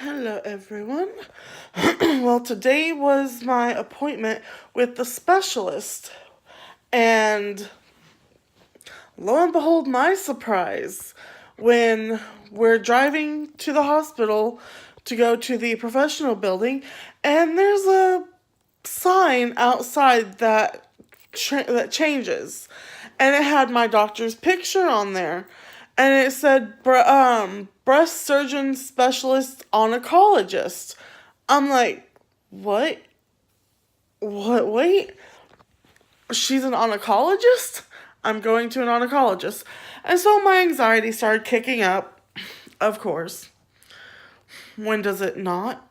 Hello, everyone. Well, today was my appointment with the specialist, and lo and behold, my surprise when we're driving to the hospital to go to the professional building, and there's a sign outside that changes, and it had my doctor's picture on there, and it said breast surgeon specialist oncologist. I'm like, what? What? Wait, she's an oncologist? I'm going to an oncologist, and so my anxiety started kicking up. Of course, when does it not?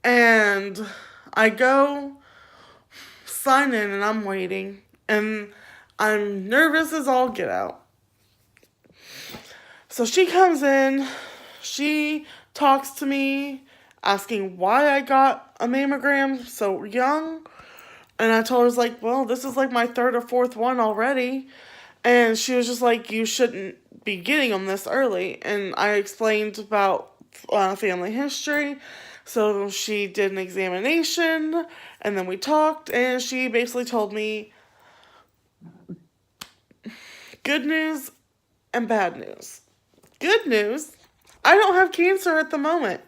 And I go sign in and I'm waiting and I'm nervous as all get out. So she comes in, she talks to me, asking why I got a mammogram so young. And I told her, like, well, this is like my third or fourth one already. And she was just like, you shouldn't be getting them this early. And I explained about family history. So she did an examination, and then we talked, and she basically told me good news and bad news. Good news, I don't have cancer at the moment,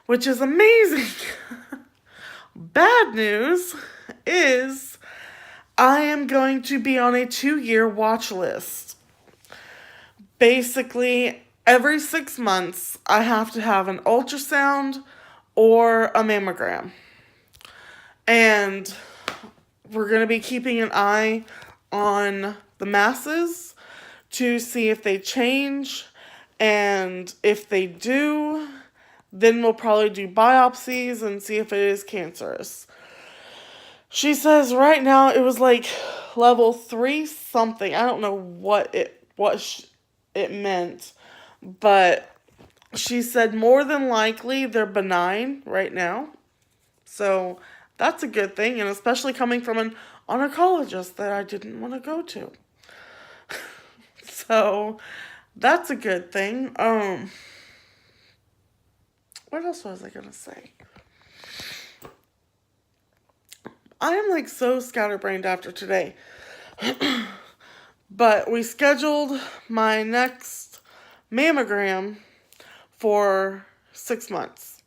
which is amazing. Bad news is I am going to be on a 2-year watch list. Basically, every 6 months, I have to have an ultrasound or a mammogram. And we're going to be keeping an eye on the masses to see if they change. And if they do, then we'll probably do biopsies and see if it is cancerous. She says right now it was like level 3 something. I don't know what it meant, but she said more than likely they're benign right now. So that's a good thing, and especially coming from an oncologist that I didn't want to go to. So that's a good thing. What else was I gonna say? I am like so scatterbrained after today. But we scheduled my next mammogram for 6 months.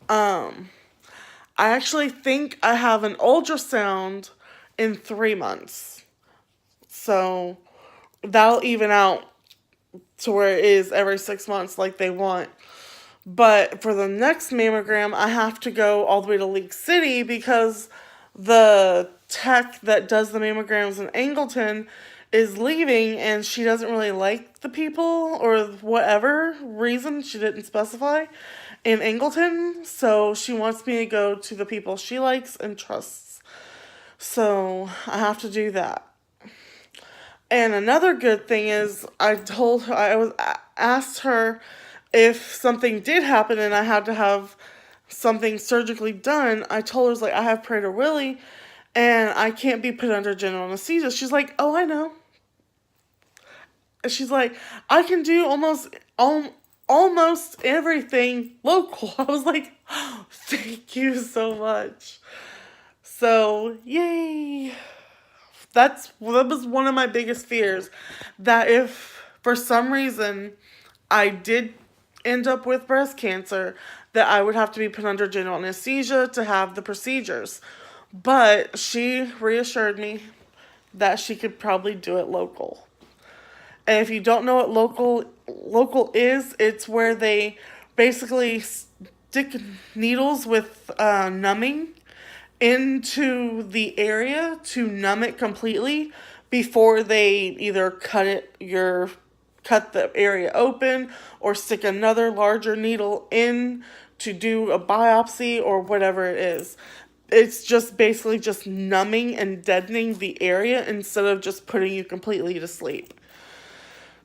I actually think I have an ultrasound in 3 months. So that'll even out to where it is every 6 months like they want. But for the next mammogram, I have to go all the way to League City because the tech that does the mammograms in Angleton is leaving, and she doesn't really like the people or whatever reason she didn't specify in Angleton. So she wants me to go to the people she likes and trusts. So I have to do that. And another good thing is I asked her if something did happen and I had to have something surgically done. I told her, like, I have Prader-Willi and I can't be put under general anesthesia. She's like, oh, I know. And she's like, I can do almost everything local. I was like, oh, thank you so much. So, yay. That was one of my biggest fears, that if for some reason I did end up with breast cancer, that I would have to be put under general anesthesia to have the procedures. But she reassured me that she could probably do it local. And if you don't know what local is, it's where they basically stick needles with numbing into the area to numb it completely before they either cut the area open or stick another larger needle in to do a biopsy or whatever it is. It's just basically just numbing and deadening the area instead of just putting you completely to sleep.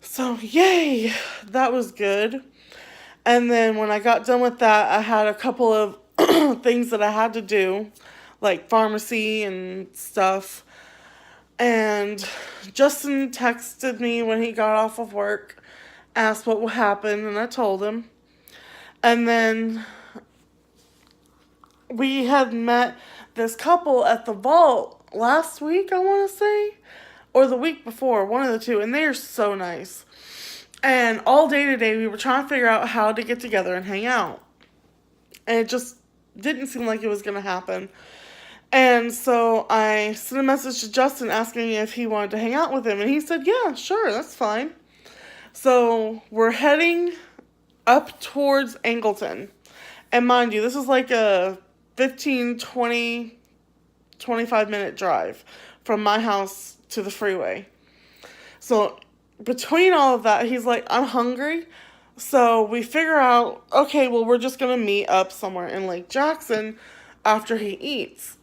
So, yay, that was good. And then when I got done with that, I had a couple of things that I had to do, like pharmacy and stuff. And Justin texted me when he got off of work, asked what would happen, and I told him. And then we had met this couple at the vault last week, I want to say, or the week before, one of the two, and they are so nice. And all day today, we were trying to figure out how to get together and hang out. And it just didn't seem like it was going to happen. And so I sent a message to Justin asking if he wanted to hang out with him. And he said, yeah, sure, that's fine. So we're heading up towards Angleton. And mind you, this is like a 15, 20, 25-minute drive from my house to the freeway. So between all of that, he's like, I'm hungry. So we figure out, okay, well, we're just going to meet up somewhere in Lake Jackson after he eats.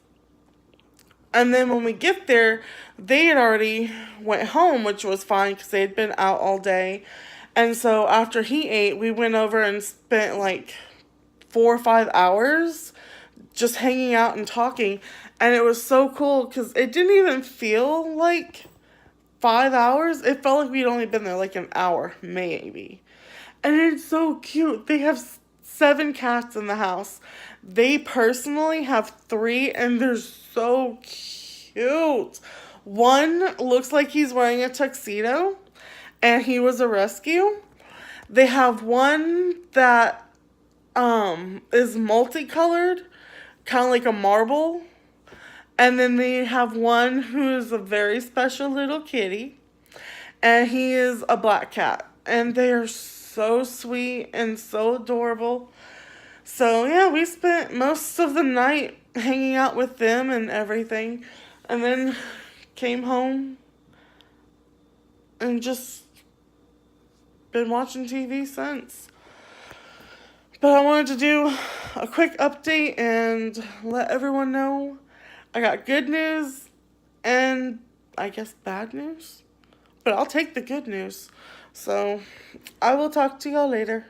And then when we get there, they had already went home, which was fine because they had been out all day. And so after he ate, we went over and spent like 4 or 5 hours just hanging out and talking. And it was so cool because it didn't even feel like 5 hours. It felt like we'd only been there like an hour, maybe. And it's so cute. They have 7 cats in the house. They personally have 3, and they're so cute. One looks like he's wearing a tuxedo, and he was a rescue. They have one that is multicolored, kind of like a marble. And then they have one who is a very special little kitty, and he is a black cat. And they are so sweet and so adorable. So yeah, we spent most of the night hanging out with them and everything, and then came home and just been watching TV since. But I wanted to do a quick update and let everyone know I got good news and I guess bad news. But I'll take the good news. So I will talk to y'all later.